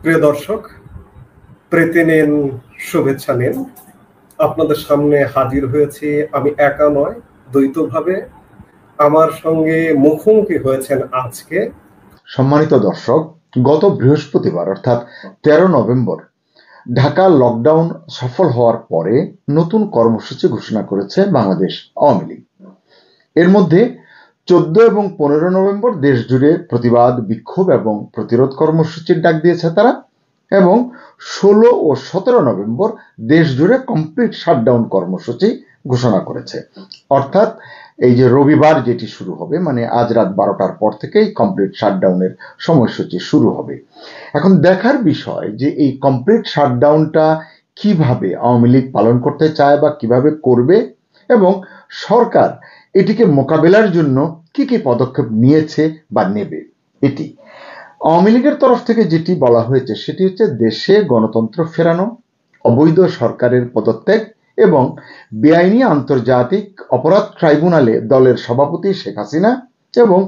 প্রিয় দর্শক, প্রীতি নিন, শুভেচ্ছা নিন। আপনাদের সামনে হাজির হয়েছি আমি একা নয়, দ্বৈতভাবে। আমার সঙ্গে মুখোমুখি হয়েছেন আজকে সম্মানিত দর্শক, গত বৃহস্পতিবার অর্থাৎ 13 নভেম্বর ঢাকা লকডাউন সফল হওয়ার পরে নতুন কর্মসূচি ঘোষণা করেছে বাংলাদেশ আওয়ামী লীগ। এর মধ্যে 14 এবং 15 নভেম্বর দেশ জুড়ে প্রতিবাদ, বিক্ষোভ এবং প্রতিরোধ কর্মসূচির ডাক দিয়েছে তারা, এবং 16 ও 17 নভেম্বর দেশ জুড়ে কমপ্লিট শাটডাউন কর্মসূচি ঘোষণা করেছে। অর্থাৎ এই যে রবিবার যেটি শুরু হবে, মানে আজ রাত 12টার পর থেকেই কমপ্লিট শাটডাউনের সময়সূচি শুরু হবে। এখন দেখার বিষয় যে এই কমপ্লিট শাটডাউনটা কিভাবে আওয়ামী লীগ পালন করতে চায় বা কিভাবে করবে, এবং সরকার এটিকে মোকাবেলার জন্য কি কি পদক্ষেপ নিয়েছে বা নেবে। এটি আওয়ামী লীগের তরফ থেকে যেটি বলা হয়েছে সেটি হচ্ছে দেশে গণতন্ত্র ফেরানো, অবৈধ সরকারের পদত্যাগ এবং বেআইনি আন্তর্জাতিক অপরাধ ট্রাইব্যুনালে দলের সভাপতি শেখ হাসিনা এবং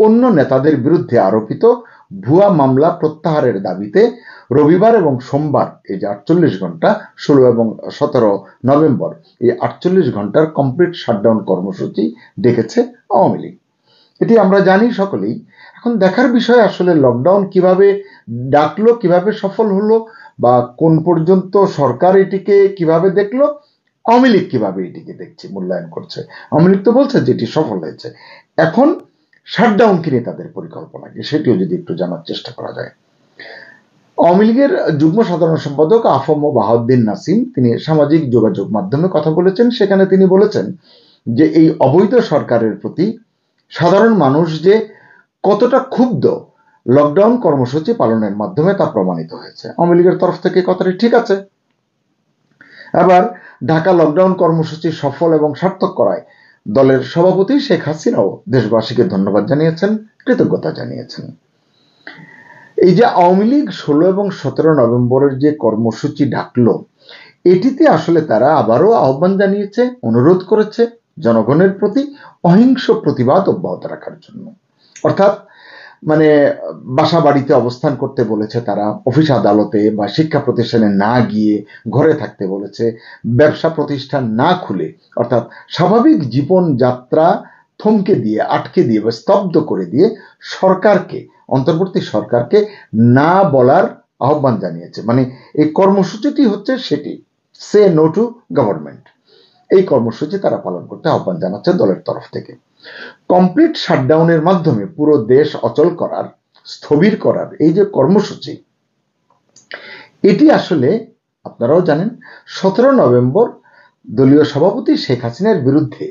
অন্য নেতাদের বিরুদ্ধে আরোপিত ভুয়া মামলা প্রত্যাহারের দাবিতে রবিবার এবং সোমবার এই যে 48 ঘন্টা 16 এবং 17 নভেম্বর এই 48 ঘন্টার কমপ্লিট শাটডাউন কর্মসূচি ডেকেছে আওয়ামী লীগ। এটি আমরা জানি সকলেই। এখন দেখার বিষয় আসলে লকডাউন কিভাবে ডাকলো, কিভাবে সফল হলো, বা কোন পর্যন্ত সরকার এটিকে কিভাবে দেখলো, আওয়ামী লীগ কিভাবে এটিকে দেখছে, মূল্যায়ন করছে। আওয়ামী লীগ তো বলছে যে এটি সফল হয়েছে। এখন শাটডাউন কিনে তাদের পরিকল্পনা কি, সেটিও যদি একটু জানার চেষ্টা করা যায়। আওয়ামী লীগের যুগ্ম সাধারণ সম্পাদক আফম বাহাউদ্দিন নাসিম তিনি সামাজিক যোগাযোগ মাধ্যমে কথা বলেছেন। সেখানে তিনি বলেছেন যে এই অবৈধ সরকারের প্রতি সাধারণ মানুষ যে কতটা ক্ষুব্ধ লকডাউন কর্মসূচি পালনের মাধ্যমে তা প্রমাণিত হয়েছে। আওয়ামী লীগের তরফ থেকে কথাটি ঠিক আছে। আবার ঢাকা লকডাউন কর্মসূচি সফল এবং সার্থক করায় দলের সভাপতি শেখ হাসিনাও দেশবাসীকে ধন্যবাদ জানিয়েছেন, কৃতজ্ঞতা জানিয়েছেন। এই যে আওয়ামী লীগ 16 এবং 17 নভেম্বরের যে কর্মসূচি ডাকলো, এটিতে আসলে তারা আবারও আহ্বান জানিয়েছে, অনুরোধ করেছে জনগণের প্রতি অহিংস প্রতিবাদ অব্যাহত রাখার জন্য। অর্থাৎ মানে বাসা বাড়িতে অবস্থান করতে বলেছে তারা, অফিস আদালতে বা শিক্ষা প্রতিষ্ঠানে না গিয়ে ঘরে থাকতে বলেছে, ব্যবসা প্রতিষ্ঠান না খুলে অর্থাৎ স্বাভাবিক জীবনযাত্রা থমকে দিয়ে, আটকে দিয়ে বা স্তব্ধ করে দিয়ে সরকারকে, অন্তর্বর্তী সরকারকে না বলার আহ্বান জানিয়েছে। মানে এই কর্মসূচিটি হচ্ছে সেটি, সে নো টু গভর্নমেন্ট। এই কর্মসূচি তারা পালন করতে আহ্বান জানাচ্ছে দলের তরফ থেকে। কমপ্লিট শাটডাউনের মাধ্যমে পুরো দেশ অচল করার, স্থবির করার এই যে কর্মসূচি, এটি আসলে আপনারাও জানেন 17 নভেম্বর দলীয় সভাপতি শেখ হাসিনার বিরুদ্ধে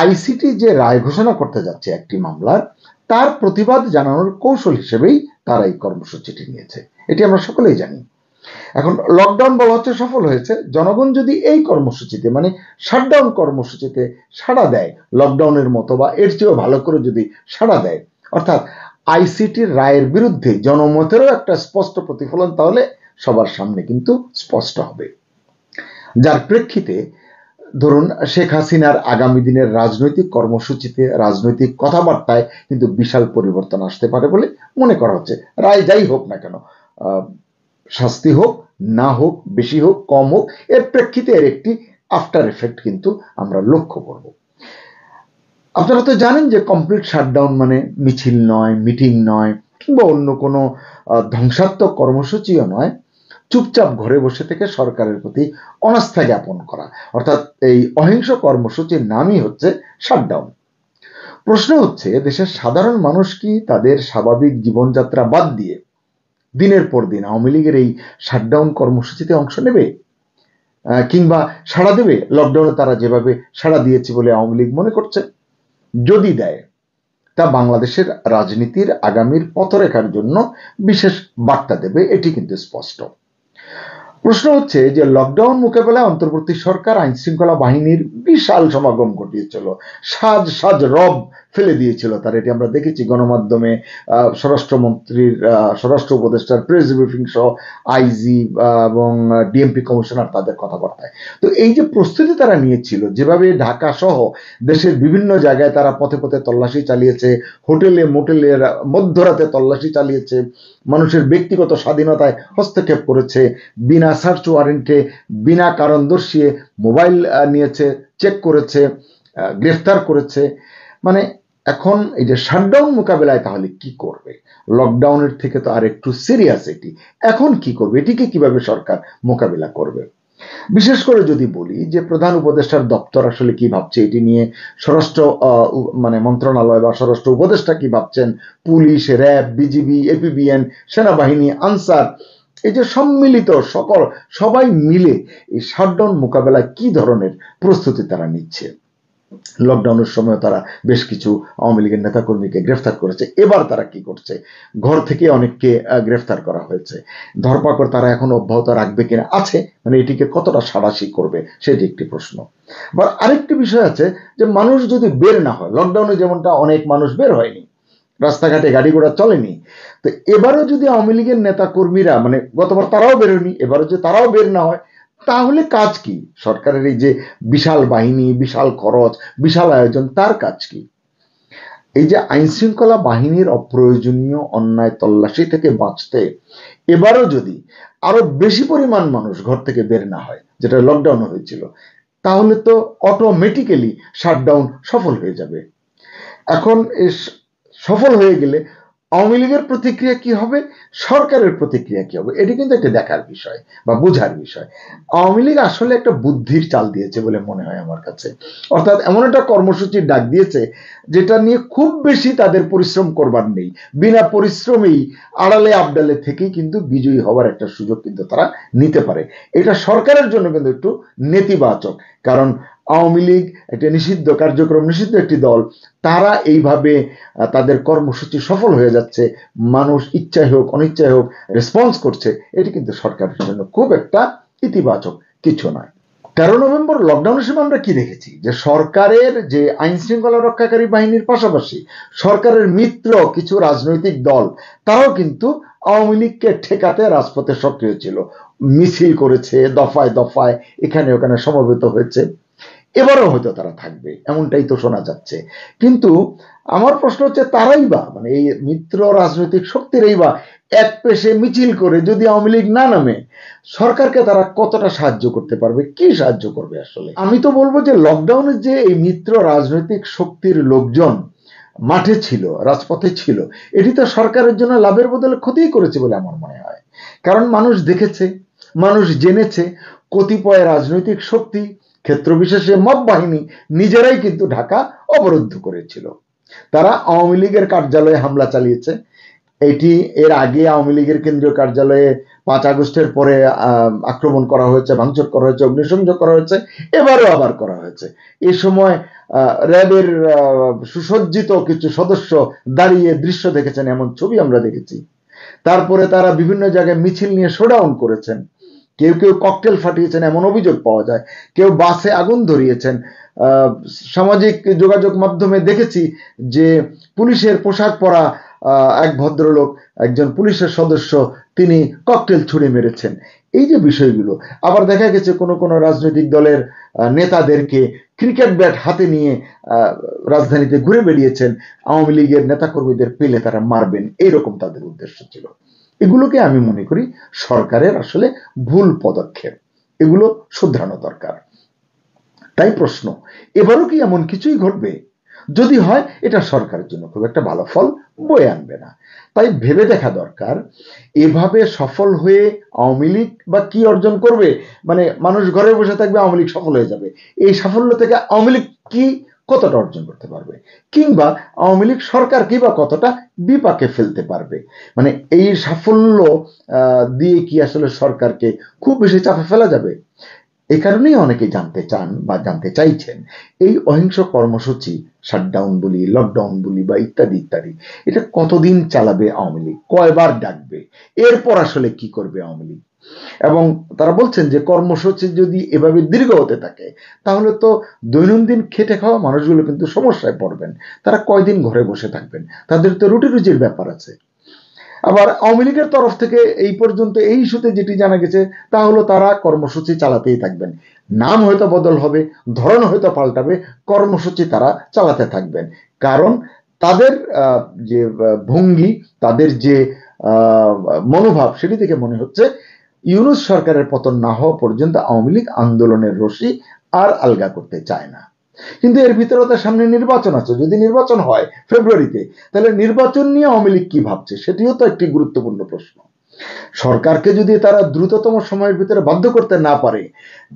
আইসিটি যে রায় ঘোষণা করতে যাচ্ছে একটি মামলার, তার প্রতিবাদ জানানোর কৌশল হিসেবেই তারা এই কর্মসূচিটি নিয়েছে। এটি আমরা সকলেই জানি। এখন লকডাউন বলা হচ্ছে সফল হয়েছে, জনগণ যদি এই কর্মসূচিতে মানে শাটডাউন কর্মসূচিতে সাড়া দেয় লকডাউনের মতো বা এর চেয়েও ভালো করে যদি সাড়া দেয়, অর্থাৎ আইসিটির রায়ের বিরুদ্ধে জনমতেরও একটা স্পষ্ট প্রতিফলন তাহলে সবার সামনে কিন্তু স্পষ্ট হবে। যার প্রেক্ষিতে ধরুন শেখ হাসিনার আগামী দিনের রাজনৈতিক কর্মসূচিতে, রাজনৈতিক কথাবার্তায় কিন্তু বিশাল পরিবর্তন আসতে পারে বলে মনে করা হচ্ছে। রায় যাই হোক না কেন, শাস্তি হোক না হোক, বেশি হোক কম হোক, এর প্রেক্ষিতে এর একটি আফটার এফেক্ট কিন্তু আমরা লক্ষ্য করব। আপনারা তো জানেন যে কমপ্লিট শাটডাউন মানে মিছিল নয়, মিটিং নয়, কিংবা অন্য কোনো ধ্বংসাত্মক কর্মসূচিও নয়, চুপচাপ ঘরে বসে থেকে সরকারের প্রতি অনাস্থা জ্ঞাপন করা। অর্থাৎ এই অহিংস কর্মসূচির নামই হচ্ছে শাটডাউন। প্রশ্ন হচ্ছে, দেশের সাধারণ মানুষ কি তাদের স্বাভাবিক জীবনযাত্রা বাদ দিয়ে দিনের পর দিন আওয়ামী লীগের এই শাটডাউন কর্মসূচিতে অংশ নেবে, কিংবা সাড়া দেবে লকডাউনে তারা যেভাবে সাড়া দিয়েছে বলে আওয়ামী লীগ মনে করছে? যদি দেয়, তা বাংলাদেশের রাজনীতির আগামীর পথরেখার জন্য বিশেষ বার্তা দেবে, এটি কিন্তু স্পষ্ট। প্রশ্ন হচ্ছে যে লকডাউন মোকাবেলায় অন্তর্বর্তী সরকার আইন শৃঙ্খলা বাহিনীর বিশাল সমাগম ঘটিয়েছিল, সাজ সাজ রব ফেলে দিয়েছিল তার। এটি আমরা দেখেছি গণমাধ্যমে, স্বরাষ্ট্রমন্ত্রীর স্বরাষ্ট্র উপদেষ্টার প্রেস ব্রিফিং সহ আইজি এবং ডিএমপি কমিশনার তাদের কথাবার্তায়। তো এই যে প্রস্তুতি তারা নিয়েছিল, যেভাবে ঢাকা সহ দেশের বিভিন্ন জায়গায় তারা পথে পথে তল্লাশি চালিয়েছে, হোটেলে মোটেলের মধ্যরাতে তল্লাশি চালিয়েছে, মানুষের ব্যক্তিগত স্বাধীনতায় হস্তক্ষেপ করেছে, বিনা সার্চ ওয়ারেন্টে বিনা কারণ দর্শিয়ে মোবাইল নিয়েছে, চেক করেছে, গ্রেফতার করেছে। মানে এখন এই যে শাটডাউন মোকাবেলায় তাহলে কি করবে? লকডাউনের থেকে তো আর একটু সিরিয়াস এটি। এখন কি করবে? এটিকে কিভাবে সরকার মোকাবিলা করবে? বিশেষ করে যদি বলি যে প্রধান উপদেষ্টার দপ্তর আসলে কি ভাবছে এটি নিয়ে, স্বরাষ্ট্র মন্ত্রণালয় বা স্বরাষ্ট্র উপদেষ্টা কি ভাবছেন, পুলিশ, র্যাব, বিজিবি, এপিবিএন, সেনাবাহিনী, আনসার, এই যে সম্মিলিত সবাই মিলে এই শাটডাউন মোকাবেলায় কি ধরনের প্রস্তুতি তারা নিচ্ছে। লকডাউনের সময় তারা বেশ কিছু আওয়ামী লীগের নেতাকর্মীকে গ্রেফতার করেছে, এবার তারা কি করছে? ঘর থেকে অনেককে গ্রেফতার করা হয়েছে, ধরপাকড় তারা এখন অব্যাহত রাখবে কিনা, আছে, মানে এটিকে কতটা সাড়াশি করবে সেটি একটি প্রশ্ন। বা আরেকটি বিষয় আছে যে মানুষ যদি বের না হয়, লকডাউনে যেমনটা অনেক মানুষ বের হয়নি, রাস্তাঘাটে গাড়ি ঘোড়া চলেনি, তো এবারও যদি আওয়ামী লীগের নেতাকর্মীরা, মানে গতবার তারাও বেরোয়নি, এবারও যদি তারাও বের না হয়, তাহলে কাজ কি সরকারের? এই যে বিশাল বাহিনী, বিশাল খরচ, বিশাল আয়োজন, তার কাজ কি? এই যে আইন শৃঙ্খলা বাহিনীর অপ্রয়োজনীয় অন্যায় তল্লাশি থেকে বাঁচতে এবারও যদি আরো বেশি পরিমাণ মানুষ ঘর থেকে বের না হয়, যেটা লকডাউন হয়েছিল, তাহলে তো অটোমেটিক্যালি শাটডাউন সফল হয়ে যাবে। এখন সফল হয়ে গেলে আওয়ামী লীগের প্রতিক্রিয়া কি হবে, সরকারের প্রতিক্রিয়া কি হবে, এটি কিন্তু একটা দেখার বিষয় বা বোঝার বিষয়। আওয়ামী লীগ আসলে একটা বুদ্ধির চাল দিয়েছে বলে মনে হয় আমার কাছে। অর্থাৎ এমন একটা কর্মসূচির ডাক দিয়েছে যেটা নিয়ে খুব বেশি তাদের পরিশ্রম করবার নেই, বিনা পরিশ্রমেই আড়ালে আবডালে থেকেই কিন্তু বিজয়ী হওয়ার একটা সুযোগ কিন্তু তারা নিতে পারে। এটা সরকারের জন্য কিন্তু একটু নেতিবাচক, কারণ আওয়ামী লীগ একটা নিষিদ্ধ কার্যক্রম, নিষিদ্ধ একটি দল, তারা এইভাবে তাদের কর্মসূচি সফল হয়ে যাচ্ছে, মানুষ ইচ্ছায় হোক অনিচ্ছায় হোক রেসপন্স করছে, এটি কিন্তু সরকারের জন্য খুব একটা ইতিবাচক কিছু নয়। 13 নভেম্বর লকডাউনের সময় আমরা কি দেখেছি, যে সরকারের যে আইন শৃঙ্খলা রক্ষাকারী বাহিনীর পাশাপাশি সরকারের মিত্র কিছু রাজনৈতিক দল, তারাও কিন্তু আওয়ামী লীগকে ঠেকাতে রাজপথে সক্রিয় ছিল, মিছিল করেছে, দফায় দফায় এখানে ওখানে সমবেত হয়েছে। এবারও হয়তো তারা থাকবে, এমনটাই তো শোনা যাচ্ছে। কিন্তু আমার প্রশ্ন হচ্ছে, তারাই বা মানে এই মিত্র রাজনৈতিক শক্তিরই বা এক পেশে মিছিল করে যদি আওয়ামী লীগ না নামে, সরকারকে তারা কতটা সাহায্য করতে পারবে, কি সাহায্য করবে আসলে? আমি তো বলবো যে লকডাউনের যে এই মিত্র রাজনৈতিক শক্তির লোকজন মাঠে ছিল, রাজপথে ছিল, এটি তো সরকারের জন্য লাভের বদলে ক্ষতিই করেছে বলে আমার মনে হয়। কারণ মানুষ দেখেছে, মানুষ জেনেছে, কতিপয় রাজনৈতিক শক্তি, ক্ষেত্র বিশেষে মব বাহিনী নিজেরাই কিন্তু ঢাকা অবরুদ্ধ করেছিল। তারা আওয়ামী লীগের কার্যালয়ে হামলা চালিয়েছে। এটি এর আগে আওয়ামী লীগের কেন্দ্রীয় কার্যালয়ে 5 আগস্টের পরে আক্রমণ করা হয়েছে, ভাঙচুর করা হয়েছে, অগ্নিসংযোগ করা হয়েছে, এবারও আবার করা হয়েছে। এই সময় র্যাবের সুসজ্জিত কিছু সদস্য দাঁড়িয়ে দৃশ্য দেখেছেন, এমন ছবি আমরা দেখেছি। তারপরে তারা বিভিন্ন জায়গায় মিছিল নিয়ে শোডাউন করেছেন, কেউ কেউ ককটেল ফাটিয়েছেন এমন অভিযোগ পাওয়া যায়, কেউ বাসে আগুন ধরিয়েছেন। সামাজিক যোগাযোগ মাধ্যমে দেখেছি যে পুলিশের পোশাক পরা এক ভদ্রলোক, একজন পুলিশের সদস্য, তিনি ককটেল ছুড়ে মেরেছেন। এই যে বিষয়গুলো, আবার দেখা গেছে কোন কোন রাজনৈতিক দলের নেতাদেরকে ক্রিকেট ব্যাট হাতে নিয়ে রাজধানীতে ঘুরে বেরিয়েছেন, আওয়ামী লীগের নেতাকর্মীদের পেলে তারা মারবেন, এইরকম তাদের উদ্দেশ্য ছিল। এগুলোকে আমি মনে করি সরকারের আসলে ভুল পদক্ষেপ, এগুলো শুধরানো দরকার। তাই প্রশ্ন, এবারও কি এমন কিছুই ঘটবে? যদি হয়, এটা সরকারের জন্য খুব একটা ভালো ফল বয়ে আনবে না। তাই ভেবে দেখা দরকার, এভাবে সফল হয়ে আওয়ামী লীগ বা কি অর্জন করবে? মানে মানুষ ঘরে বসে থাকবে, আওয়ামী লীগ সফল হয়ে যাবে, এই সাফল্য থেকে আওয়ামী লীগ কি কতটা অর্জন করতে পারবে, কিংবা আওয়ামী লীগ সরকার কি বা কতটা বিপাকে ফেলতে পারবে? মানে এই সাফল্য দিয়ে কি আসলে সরকারকে খুব বেশি চাপে ফেলা যাবে? এই কারণেই অনেকে জানতে চান বা জানতে চাইছেন, এই অহিংস কর্মসূচি, শাটডাউন বলি, লকডাউন বলি বা ইত্যাদি ইত্যাদি, এটা কতদিন চালাবে আওয়ামী লীগ, কয়বার ডাকবে, এরপর আসলে কি করবে আওয়ামী লীগ? এবং তারা বলছেন যে কর্মসূচি যদি এভাবে দীর্ঘ হতে থাকে তাহলে তো দৈনন্দিন খেটে খাওয়া মানুষগুলো কিন্তু সমস্যায় পড়বেন। তারা কয়দিন ঘরে বসে থাকবেন? তাদের তো রুটি রুজির ব্যাপার আছে। আবার আওয়ামী লীগের তরফ থেকে এই পর্যন্ত এই ইস্যুতে যেটি জানা গেছে তা হলো তারা কর্মসূচি চালাতেই থাকবেন। নাম হয়তো বদল হবে, ধরন হয়তো পাল্টাবে, কর্মসূচি তারা চালাতে থাকবেন। কারণ তাদের যে ভঙ্গি, তাদের যে মনোভাব, সেটি থেকে মনে হচ্ছে ইউনূস সরকারের পতন না হওয়া পর্যন্ত আওয়ামী লীগ আন্দোলনের রশি আর আলগা করতে চায় না। কিন্তু এর ভিতরে তার সামনে নির্বাচন আছে। যদি নির্বাচন হয় ফেব্রুয়ারিতে, তাহলে নির্বাচন নিয়ে আওয়ামী লীগ কি ভাবছে সেটিও তো একটি গুরুত্বপূর্ণ প্রশ্ন। সরকারকে যদি তারা দ্রুততম সময়ের ভিতরে বাধ্য করতে না পারে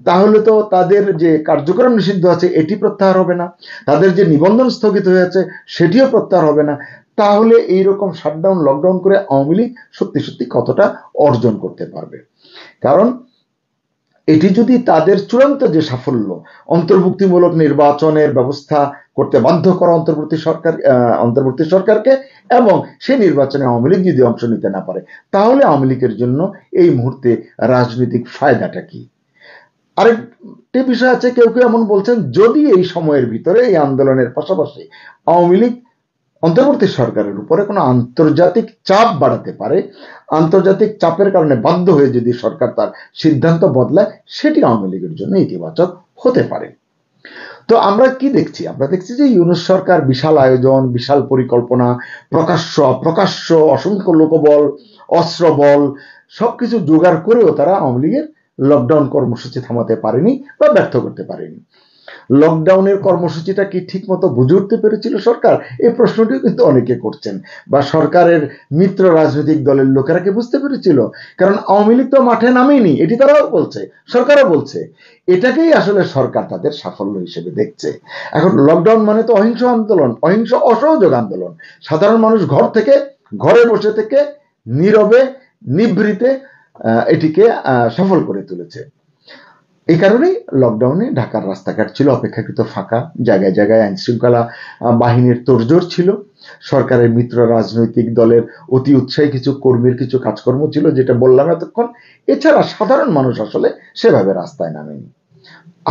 তাহলে তো তাদের যে কার্যক্রম নিষিদ্ধ আছে এটি প্রত্যাহার হবে না, তাদের যে নিবন্ধন স্থগিত হয়েছে সেটিও প্রত্যাহার হবে না। তাহলে এইরকম শাটডাউন লকডাউন করে আওয়ামী লীগ সত্যি সত্যি কতটা অর্জন করতে পারবে? কারণ এটি যদি তাদের চূড়ান্ত যে সাফল্য, অন্তর্ভুক্তিমূলক নির্বাচনের ব্যবস্থা করতে বাধ্য করা অন্তর্বর্তী সরকারকে, এবং সেই নির্বাচনে আওয়ামী লীগ যদি অংশ নিতে না পারে তাহলে আওয়ামী লীগের জন্য এই মুহূর্তে রাজনৈতিক ফায়দাটা কি? আরেকটি বিষয় আছে, কেউ কেউ এমন বলছেন যদি এই সময়ের ভিতরে এই আন্দোলনের পাশাপাশি আওয়ামী লীগ অন্তর্বর্তী সরকারের উপরে কোনো আন্তর্জাতিক চাপ বাড়াতে পারে, আন্তর্জাতিক চাপের কারণে বাধ্য হয়ে যদি সরকার তার সিদ্ধান্ত বদলায়, সেটি আওয়ামী লীগের জন্য ইতিবাচক হতে পারে। তো আমরা কি দেখছি? আমরা দেখছি যে ইউনূস সরকার বিশাল আয়োজন, বিশাল পরিকল্পনা, প্রকাশ্য অসংখ্য লোকবল, অস্ত্রবল সবকিছু জোগাড় করেও তারা আওয়ামী লীগের লকডাউন কর্মসূচি থামাতে পারেনি বা ব্যর্থ করতে পারেনি। লকডাউনের কর্মসূচিটা কি ঠিক মতো বুঝে উঠতে পেরেছিল সরকার? এই প্রশ্নটিও কিন্তু অনেকে করছেন। বা সরকারের মিত্র রাজনৈতিক দলের লোকেরা কি বুঝতে পেরেছিল? কারণ আওয়ামী লীগ তো মাঠে নামেনি, এটি তারাও বলছে, সরকারও বলছে। এটাকেই আসলে সরকার তাদের সাফল্য হিসেবে দেখছে। এখন লকডাউন মানে তো অহিংস আন্দোলন, অহিংস অসহযোগ আন্দোলন। সাধারণ মানুষ ঘরে বসে থেকে নীরবে নিভৃতে এটিকে সফল করে তুলেছে। এই কারণেই লকডাউনে ঢাকার রাস্তাঘাট ছিল অপেক্ষাকৃত ফাঁকা, জায়গায় জায়গায় আইন শৃঙ্খলা বাহিনীর তোড়জোড় ছিল, সরকারের মিত্র রাজনৈতিক দলের অতি উৎসাহী কিছু কর্মীর কিছু কাজকর্ম ছিল, যেটা বললাম এতক্ষণ। এছাড়া সাধারণ মানুষ আসলে সেভাবে রাস্তায় নামেনি।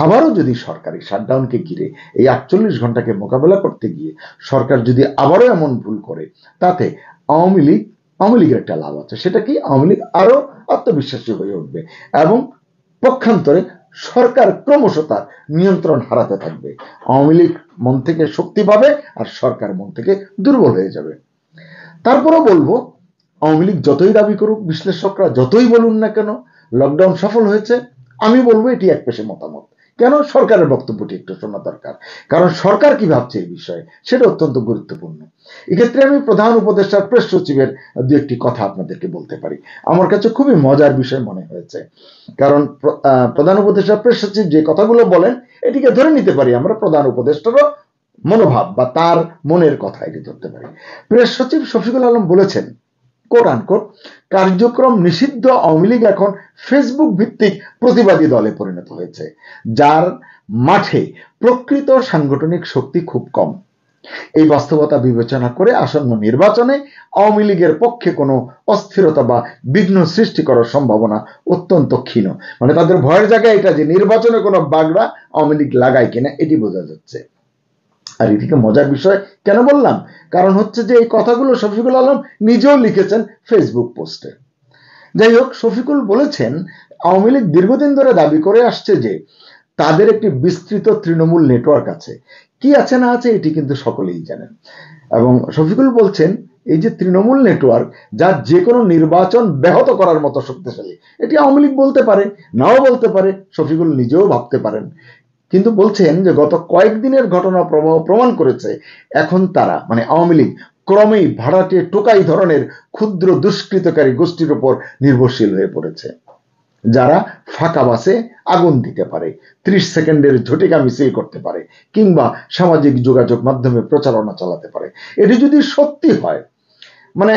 আবারও যদি সরকারি শাটডাউনকে ঘিরে এই 48 ঘন্টাকে মোকাবেলা করতে গিয়ে সরকার যদি আবারও এমন ভুল করে, তাতে আওয়ামী লীগের একটা লাভ আছে। সেটা কি? আওয়ামী লীগ আরো আত্মবিশ্বাসী হয়ে উঠবে এবং পক্ষান্তরে সরকার ক্রমশ তার নিয়ন্ত্রণ হারাতে থাকবে। আওয়ামী লীগ মন থেকে শক্তি পাবে আর সরকার মন থেকে দুর্বল হয়ে যাবে। তারপরও বলবো, আওয়ামী লীগ যতই দাবি করুক, বিশ্লেষকরা যতই বলুন না কেন লকডাউন সফল হয়েছে, আমি বলবো এটি একপেশে মতামত। কেন? সরকারের বক্তব্যটি একটু শোনা দরকার, কারণ সরকার কি ভাবছে এই বিষয়ে সেটা অত্যন্ত গুরুত্বপূর্ণ। এক্ষেত্রে আমি প্রধান উপদেষ্টার প্রেস সচিবের দু একটি কথা আপনাদেরকে বলতে পারি। আমার কাছে খুবই মজার বিষয় মনে হয়েছে, কারণ প্রধান উপদেষ্টার প্রেস সচিব যে কথাগুলো বলেন এটিকে ধরে নিতে পারি আমরা প্রধান উপদেষ্টারও মনোভাব বা তার মনের কথা এটি ধরতে পারি। প্রেস সচিব শফিকুল আলম বলেছেন, কোট আনকোট, কার্যক্রম নিষিদ্ধ আওয়ামী লীগ এখন ফেসবুক ভিত্তিক প্রতিবাদী দলে পরিণত হয়েছে, যার মাঠে প্রকৃত সাংগঠনিক শক্তি খুব কম। এই বাস্তবতা বিবেচনা করে আসন্ন নির্বাচনে আওয়ামী লীগের পক্ষে কোনো অস্থিরতা বা বিঘ্ন সৃষ্টি করার সম্ভাবনা অত্যন্ত ক্ষীণ। মানে তাদের ভয়ের জায়গা এটা যে নির্বাচনে কোনো বাগড়া আওয়ামী লীগ লাগায় কিনা এটি বোঝা যাচ্ছে। আর এদিকে মজার বিষয় কেন বললাম? কারণ হচ্ছে যে এই কথাগুলো শফিকুল আলম নিজেও লিখেছেন ফেসবুক পোস্টে। যাই হোক, শফিকুল বলেছেন আওয়ামী লীগ দীর্ঘদিন ধরে দাবি করে আসছে যে তাদের একটি বিস্তৃত তৃণমূল নেটওয়ার্ক আছে। কি আছে না আছে এটি কিন্তু সকলেই জানেন। এবং শফিকুল বলছেন এই যে তৃণমূল নেটওয়ার্ক, যা যে কোনো নির্বাচন ব্যাহত করার মতো শক্তিশালী, এটি আওয়ামী লীগ বলতে পারে, নাও বলতে পারে, শফিকুল নিজেও ভাবতে পারেন। কিন্তু বলছেন যে গত কয়েকদিনের ঘটনা প্রমাণ করেছে এখন তারা মানে আওয়ামী লীগ ক্রমেই ভাড়াটে টোকাই ধরনের ক্ষুদ্র দুষ্কৃতকারী গোষ্ঠীর উপর নির্ভরশীল হয়ে পড়েছে, যারা ফাঁকা বাসে আগুন দিতে পারে, 30 সেকেন্ডের ঝটিকা মিছিল করতে পারে, কিংবা সামাজিক যোগাযোগ মাধ্যমে প্রচারণা চালাতে পারে। এটি যদি সত্যি হয়, মানে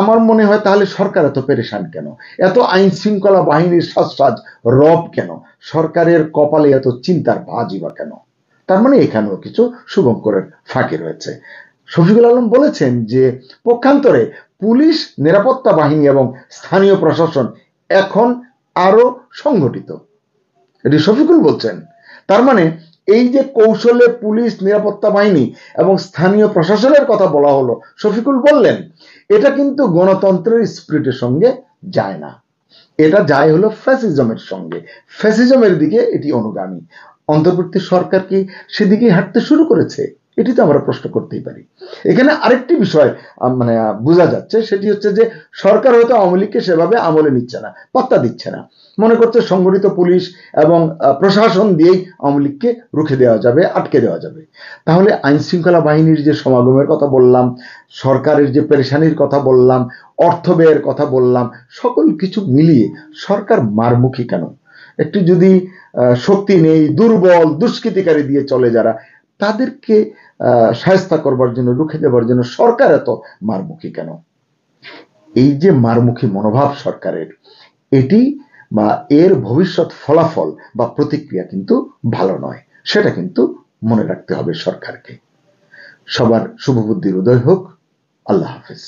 আমার মনে হয় তাহলে সরকার এত পেরেশান কেন? এত আইন শৃঙ্খলা বাহিনীর সাজ রব কেন? সরকারের কপালে এত চিন্তার ভাঁজই বা কেন? তার মানে এখানেও কিছু শুভঙ্করের ফাঁকি রয়েছে। শফিকুল আলম বলেছেন যে পক্ষান্তরে পুলিশ, নিরাপত্তা বাহিনী এবং স্থানীয় প্রশাসন এখন আরো সংগঠিত। এটি শফিকুল বলছেন। তার মানে এই যে কৌশলে পুলিশ, নিরাপত্তা বাহিনী এবং স্থানীয় প্রশাসনের কথা বলা হলো, শফিকুল বললেন এটা কিন্তু গণতন্ত্রের স্পিরিটের সঙ্গে যায় না, এটা যায় হলো ফ্যাসিজমের সঙ্গে, ফ্যাসিজমের দিকে এটি অনুগামী। অন্তর্বর্তী সরকার কি সেদিকে হাঁটতে শুরু করেছে? এটি তো আমরা প্রশ্ন করতেই পারি। এখানে আরেকটি বিষয় মানে বোঝা যাচ্ছে, সেটি হচ্ছে যে সরকার হয়তো আওয়ামী লীগকে সেভাবে আমলে নিচ্ছে না, পাত্তা দিচ্ছে না, মনে করছে সংগঠিত পুলিশ এবং প্রশাসন দিয়েই আওয়ামী লীগকে রুখে দেওয়া যাবে, আটকে দেওয়া যাবে। তাহলে আইন শৃঙ্খলা বাহিনীর যে সমাগমের কথা বললাম, সরকারের যে পেরেশানির কথা বললাম, অর্থ ব্যয়ের কথা বললাম, সকল কিছু মিলিয়ে সরকার মারমুখী কেন? একটু যদি শক্তি নেই, দুর্বল দুষ্কৃতিকারী দিয়ে চলে যারা, তাদেরকে শায়েস্তা করবার জন্য, রুখে দেওয়ার জন্য সরকার এত মারমুখী কেন? এই যে মারমুখী মনোভাব সরকারের, এটি বা এর ভবিষ্যৎ ফলাফল বা প্রতিক্রিয়া কিন্তু ভালো নয়, সেটা কিন্তু মনে রাখতে হবে সরকারকে। সবার শুভবুদ্ধির উদয় হোক। আল্লাহ হাফেজ।